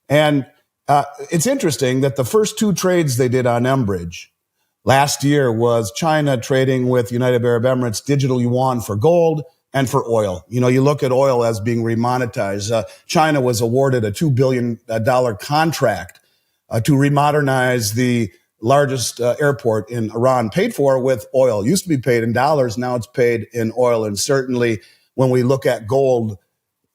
And it's interesting that the first two trades they did on Embridge last year was China trading with United Arab Emirates digital yuan for gold and for oil. You know, you look at oil as being remonetized. China was awarded a $2 billion contract to remodernize the largest airport in Iran, paid for with oil. It used to be paid in dollars. Now it's paid in oil. And certainly when we look at gold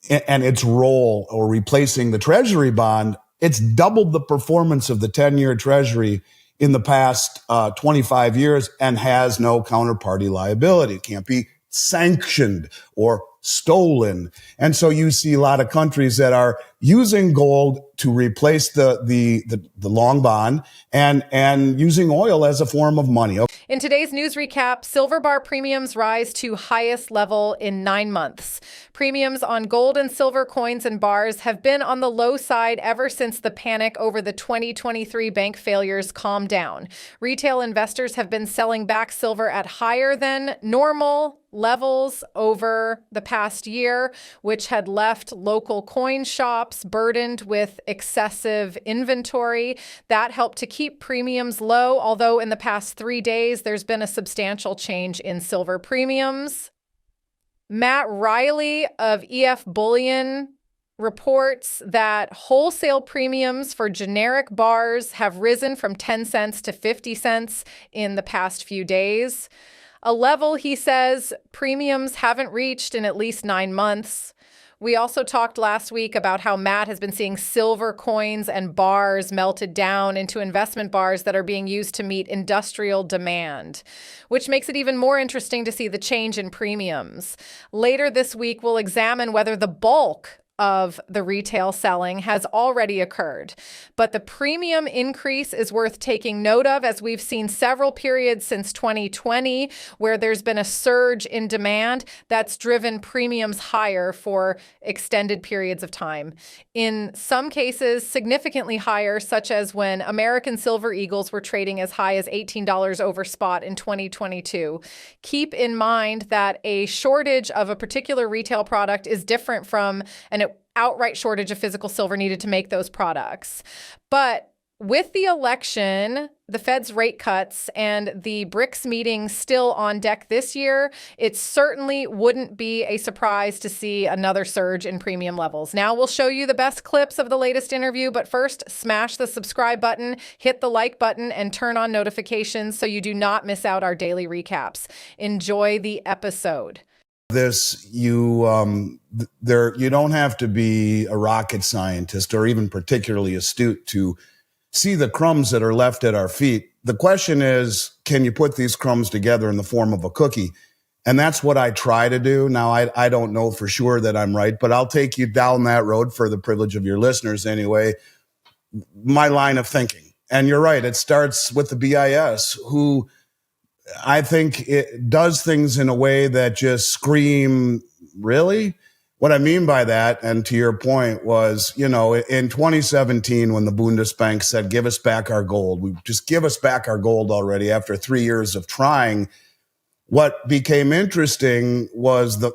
and its role or replacing the treasury bond, it's doubled the performance of the 10-year treasury in the past 25 years and has no counterparty liability. It can't be sanctioned or stolen. And so you see a lot of countries that are using gold to replace the long bond and using oil as a form of money. In today's news recap, silver bar premiums rise to highest level in 9 months. Premiums on gold and silver coins and bars have been on the low side ever since the panic over the 2023 bank failures calmed down. Retail investors have been selling back silver at higher than normal levels over the past year, which had left local coin shops burdened with excessive inventory. That helped to keep premiums low, although in the past 3 days, there's been a substantial change in silver premiums. Matt Riley of EF Bullion reports that wholesale premiums for generic bars have risen from 10 cents to 50 cents in the past few days. A level, he says, premiums haven't reached in at least 9 months. We also talked last week about how Matt has been seeing silver coins and bars melted down into investment bars that are being used to meet industrial demand, which makes it even more interesting to see the change in premiums. Later this week, we'll examine whether the bulk of the retail selling has already occurred. But the premium increase is worth taking note of, as we've seen several periods since 2020 where there's been a surge in demand that's driven premiums higher for extended periods of time. In some cases, significantly higher, such as when American Silver Eagles were trading as high as $18 over spot in 2022. Keep in mind that a shortage of a particular retail product is different from an outright shortage of physical silver needed to make those products. But with the election, the Fed's rate cuts, and the BRICS meeting still on deck this year, it certainly wouldn't be a surprise to see another surge in premium levels. Now we'll show you the best clips of the latest interview, but first, smash the subscribe button, hit the like button, and turn on notifications so you do not miss out our daily recaps. Enjoy the episode. You don't have to be a rocket scientist or even particularly astute to see the crumbs that are left at our feet. The question is, can you put these crumbs together in the form of a cookie? And that's what I try to do. Now, I don't know for sure that I'm right, but I'll take you down that road for the privilege of your listeners anyway, my line of thinking. And you're right, it starts with the BIS, who I think it does things in a way that just scream, really? What I mean by that, and to your point, was, in 2017, when the Bundesbank said, give us back our gold, just give us back our gold already after 3 years of trying. What became interesting was the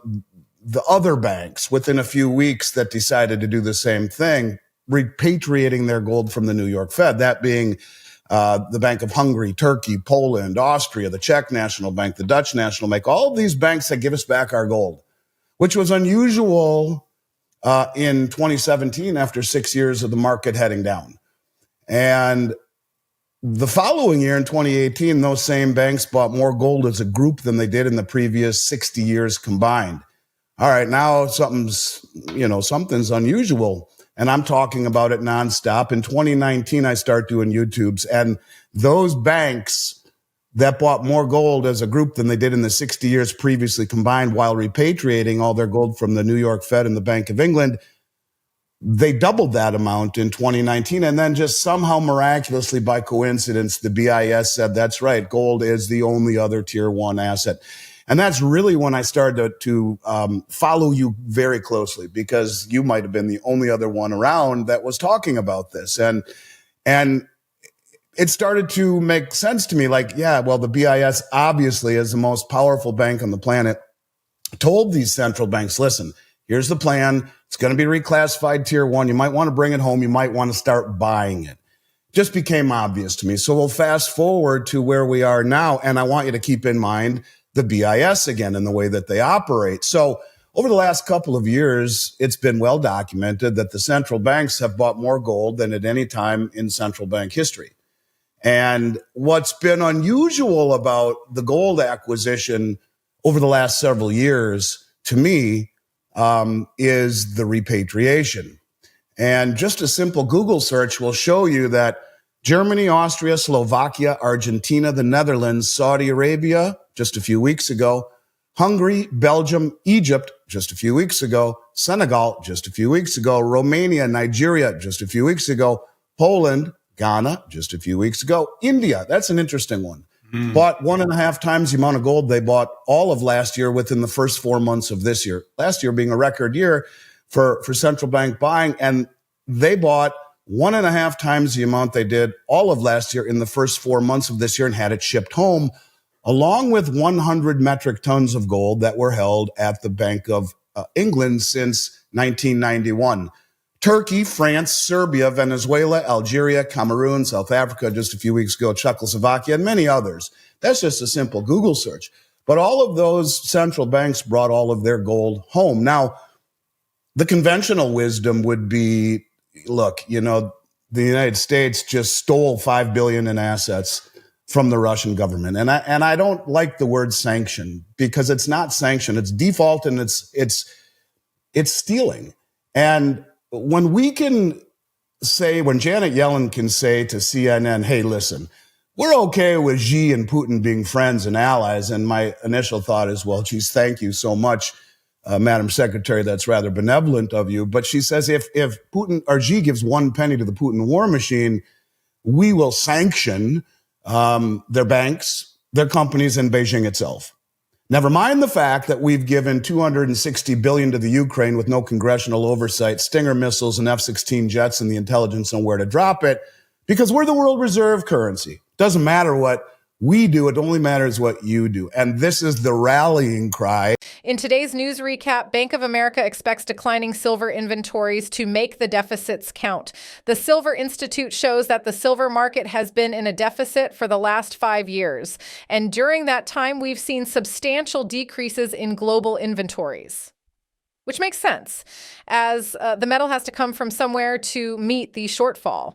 other banks within a few weeks that decided to do the same thing, repatriating their gold from the New York Fed, that being the Bank of Hungary, Turkey, Poland, Austria, the Czech National Bank, the Dutch National Bank, all of these banks that give us back our gold, which was unusual in 2017 after 6 years of the market heading down. And the following year in 2018, those same banks bought more gold as a group than they did in the previous 60 years combined. All right, now something's unusual. And I'm talking about it nonstop. In 2019, I start doing YouTubes, and those banks that bought more gold as a group than they did in the 60 years previously combined while repatriating all their gold from the New York Fed and the Bank of England, they doubled that amount in 2019. And then just somehow miraculously by coincidence, the BIS said, that's right, gold is the only other tier one asset. And that's really when I started to follow you very closely, because you might have been the only other one around that was talking about this. And it started to make sense to me, like, yeah, well, the BIS obviously, as the most powerful bank on the planet, told these central banks, listen, Here's the plan. It's going to be reclassified tier 1. You might want to bring it home. You might want to start buying it. Just became obvious to me. So we'll fast forward to where we are now. And I want you to keep in mind the BIS again and the way that they operate. So over the last couple of years, it's been well documented that the central banks have bought more gold than at any time in central bank history. And what's been unusual about the gold acquisition over the last several years, to me, is the repatriation. And just a simple Google search will show you that Germany, Austria, Slovakia, Argentina, the Netherlands, Saudi Arabia, just a few weeks ago, Hungary, Belgium, Egypt, just a few weeks ago, Senegal, just a few weeks ago, Romania, Nigeria, just a few weeks ago, Poland, Ghana, just a few weeks ago, India, that's an interesting one. Bought 1.5 times the amount of gold they bought all of last year within the first 4 months of this year. Last year being a record year for central bank buying, and they bought 1.5 times the amount they did all of last year in the first 4 months of this year and had it shipped home, along with 100 metric tons of gold that were held at the Bank of England since 1991. Turkey, France, Serbia, Venezuela, Algeria, Cameroon, South Africa, just a few weeks ago, Czechoslovakia, and many others. That's just a simple Google search. But all of those central banks brought all of their gold home. Now, the conventional wisdom would be, look, the United States just stole $5 billion in assets from the Russian government. And I don't like the word sanction, because it's not sanction, it's default, and it's stealing. And when Janet Yellen can say to CNN, hey, listen, we're okay with Xi and Putin being friends and allies. And my initial thought is, well, geez, thank you so much, Madam Secretary. That's rather benevolent of you. But she says if Putin or Xi gives 1 penny to the Putin war machine, we will sanction their banks, their companies, and Beijing itself. Never mind the fact that we've given $260 billion to the Ukraine with no congressional oversight, Stinger missiles and F-16 jets, and the intelligence on where to drop it, because we're the world reserve currency. Doesn't matter what we do, it only matters what you do. And this is the rallying cry. In today's news recap, Bank of America expects declining silver inventories to make the deficits count. The Silver Institute shows that the silver market has been in a deficit for the last 5 years. And during that time, we've seen substantial decreases in global inventories. Which makes sense, as the metal has to come from somewhere to meet the shortfall.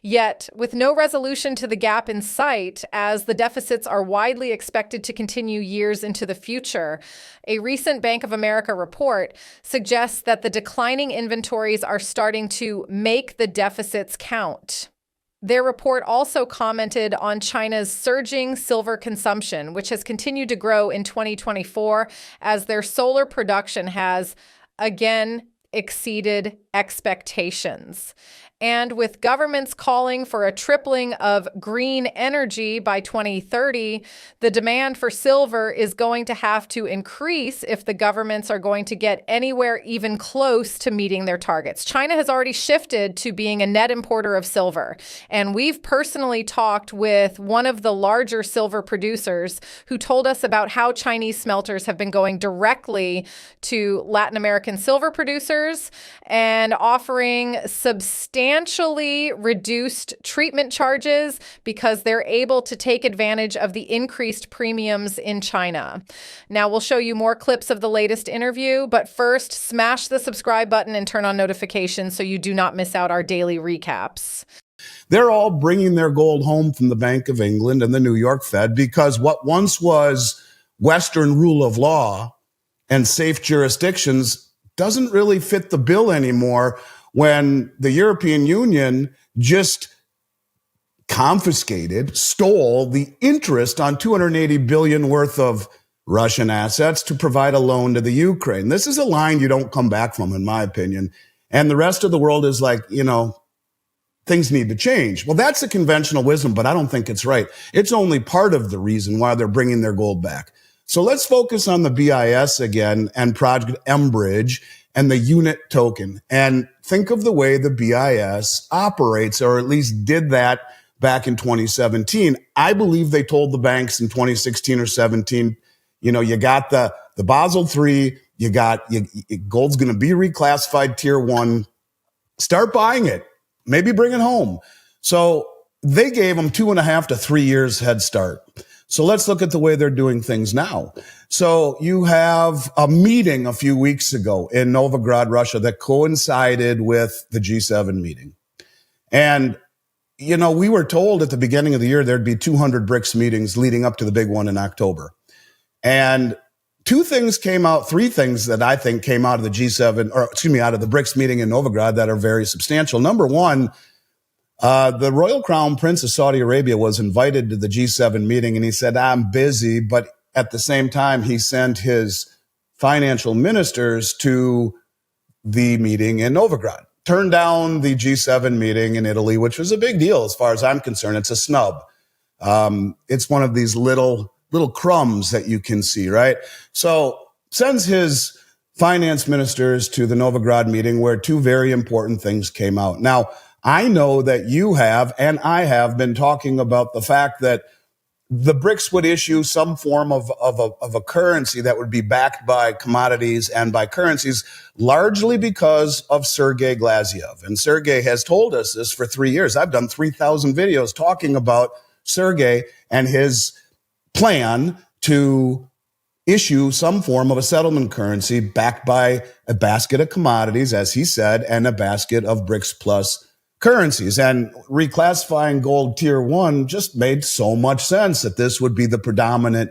Yet, with no resolution to the gap in sight, as the deficits are widely expected to continue years into the future, a recent Bank of America report suggests that the declining inventories are starting to make the deficits count. Their report also commented on China's surging silver consumption, which has continued to grow in 2024 as their solar production has again exceeded expectations. And with governments calling for a tripling of green energy by 2030, the demand for silver is going to have to increase if the governments are going to get anywhere even close to meeting their targets. China has already shifted to being a net importer of silver. And we've personally talked with one of the larger silver producers who told us about how Chinese smelters have been going directly to Latin American silver producers and offering substantially reduced treatment charges because they're able to take advantage of the increased premiums in China. Now, we'll show you more clips of the latest interview, but first, smash the subscribe button and turn on notifications so you do not miss out our daily recaps. They're all bringing their gold home from the Bank of England and the New York Fed, because what once was Western rule of law and safe jurisdictions doesn't really fit the bill anymore, when the European Union just stole the interest on $280 billion worth of Russian assets to provide a loan to the Ukraine. This is a line you don't come back from, in my opinion. And the rest of the world is like, things need to change. Well, that's a conventional wisdom, but I don't think it's right. It's only part of the reason why they're bringing their gold back. So let's focus on the BIS again and Project Embridge and the unit token, and think of the way the BIS operates, or at least did that back in 2017. I believe they told the banks in 2016 or 17, you got the Basel III, Gold's going to be reclassified tier 1. Start buying it. Maybe bring it home. So they gave them 2.5 to 3 years head start. So let's look at the way they're doing things now. So you have a meeting a few weeks ago in Novograd, Russia, that coincided with the G7 meeting. And, we were told at the beginning of the year there'd be 200 BRICS meetings leading up to the big one in October. And three things that I think came out of the out of the BRICS meeting in Novograd that are very substantial. Number one, the Royal Crown Prince of Saudi Arabia was invited to the G7 meeting, and he said, I'm busy. But at the same time, he sent his financial ministers to the meeting in Novograd. Turned down the G7 meeting in Italy, which was a big deal as far as I'm concerned. It's a snub. It's one of these little crumbs that you can see, right? So sends his finance ministers to the Novograd meeting where two very important things came out. Now, I know that you have, and I have been talking about the fact that the BRICS would issue some form of a currency that would be backed by commodities and by currencies, largely because of Sergei Glaziev. And Sergei has told us this for 3 years. I've done 3,000 videos talking about Sergei and his plan to issue some form of a settlement currency backed by a basket of commodities, as he said, and a basket of BRICS plus currencies. And reclassifying gold tier 1 just made so much sense that this would be the predominant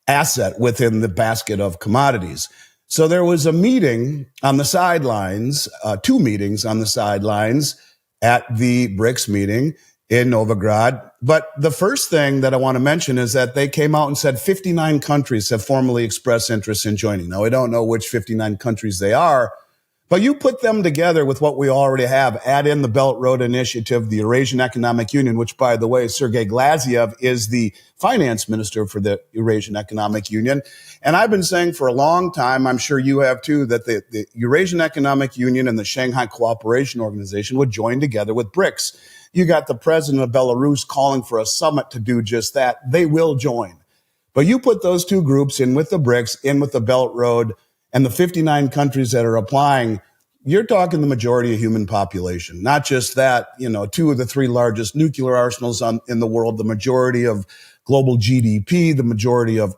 asset within the basket of commodities. So there was a meeting on the sidelines, 2 meetings on the sidelines at the BRICS meeting in Novograd. But the first thing that I want to mention is that they came out and said 59 countries have formally expressed interest in joining. Now, we don't know which 59 countries they are, but you put them together with what we already have, add in the Belt Road Initiative, the Eurasian Economic Union, which, by the way, Sergei Glaziev is the finance minister for the Eurasian Economic Union. And I've been saying for a long time, I'm sure you have too, that the Eurasian Economic Union and the Shanghai Cooperation Organization would join together with BRICS. You got the president of Belarus calling for a summit to do just that. They will join. But you put those two groups in with the BRICS, in with the Belt Road, and the 59 countries that are applying, you're talking the majority of human population. Not just that, 2 of the 3 largest nuclear arsenals in the world, the majority of global GDP, the majority of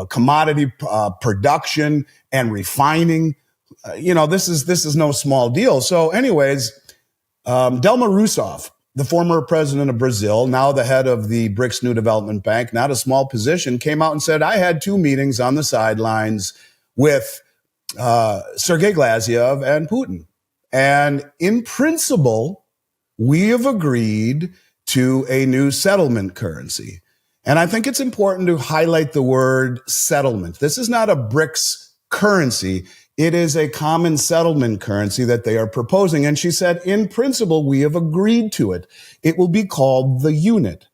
commodity production and refining. This is no small deal. So anyways, Dilma Rousseff, the former president of Brazil, now the head of the BRICS New Development Bank, not a small position, came out and said, I had 2 meetings on the sidelines with Sergei Glaziev and Putin. And in principle, we have agreed to a new settlement currency. And I think it's important to highlight the word settlement. This is not a BRICS currency. It is a common settlement currency that they are proposing. And she said, in principle, we have agreed to it. It will be called the unit.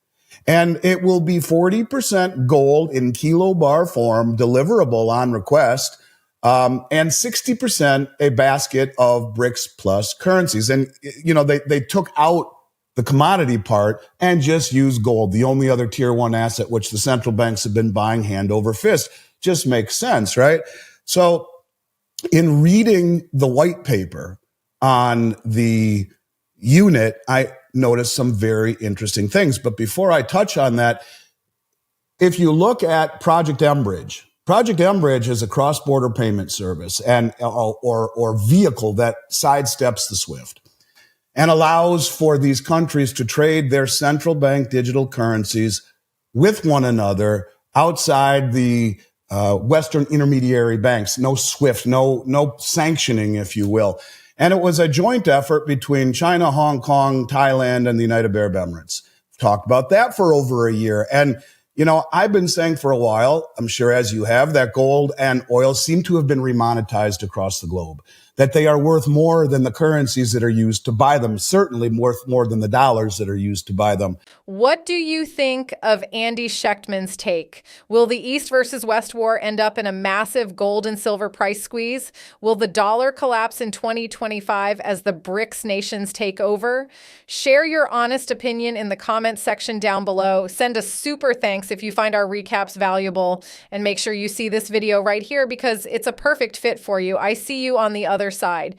And it will be 40% gold in kilobar form, deliverable on request, and 60% a basket of BRICS plus currencies. And, they took out the commodity part and just used gold, the only other tier 1 asset, which the central banks have been buying hand over fist. Just makes sense, right? So in reading the white paper on the unit, I noticed some very interesting things. But before I touch on that, if you look at Project Embridge is a cross-border payment service and or vehicle that sidesteps the SWIFT and allows for these countries to trade their central bank digital currencies with one another outside the Western intermediary banks. No SWIFT, no sanctioning, if you will. And it was a joint effort between China, Hong Kong, Thailand, and the United Arab Emirates. Talked about that for over a year. And, I've been saying for a while, I'm sure as you have, that gold and oil seem to have been remonetized across the globe. that they are worth more than the currencies that are used to buy them, certainly worth more than the dollars that are used to buy them. What do you think of Andy Schectman's take? Will the East versus West war end up in a massive gold and silver price squeeze? Will the dollar collapse in 2025 as the BRICS nations take over? Share your honest opinion in the comments section down below. Send a super thanks if you find our recaps valuable, and make sure you see this video right here because it's a perfect fit for you. I see you on the other side.